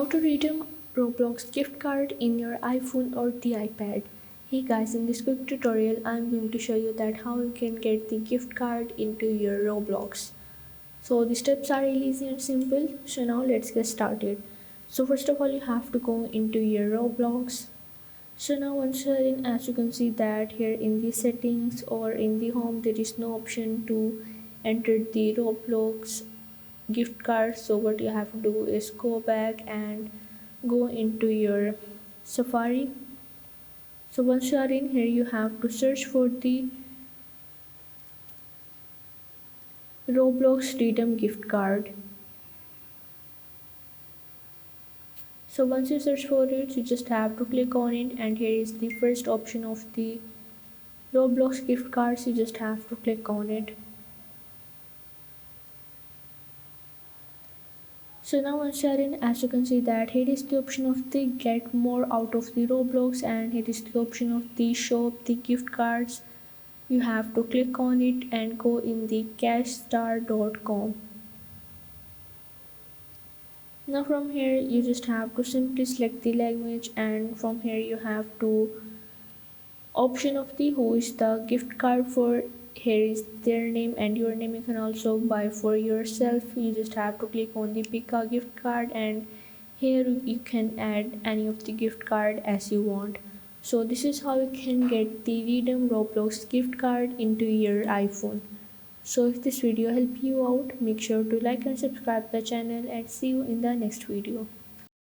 How to redeem Roblox gift card in your iPhone or the iPad. Hey guys, in this quick tutorial I'm going to show you that how you can get the gift card into your Roblox. So the steps are really easy and simple. So now let's get started. So first of all you have to go into your Roblox. So now once you're in, as you can see that here in the settings or in the home there is no option to enter the Roblox gift card. So what you have to do is go back and go into your Safari. So once you are in here you have to search for the Roblox redeem gift card. So once you search for it you just have to click on it, and here is the first option of the Roblox gift cards. You just have to click on it. So now once you are in, as you can see that here is the option of the get more out of the Roblox, and here is the option of the shop the gift cards. You have to click on it and go in the cashstar.com. Now from here you just have to simply select the language, and from here you have to option of the who is the gift card for. Here is their name and your name. You can also buy for yourself. You just have to click on the pick a gift card, and here you can add any of the gift card as you want. So this is how you can get the redeem Roblox gift card into your iPhone. So if this video helped you out, make sure to like and subscribe the channel, and see you in the next video.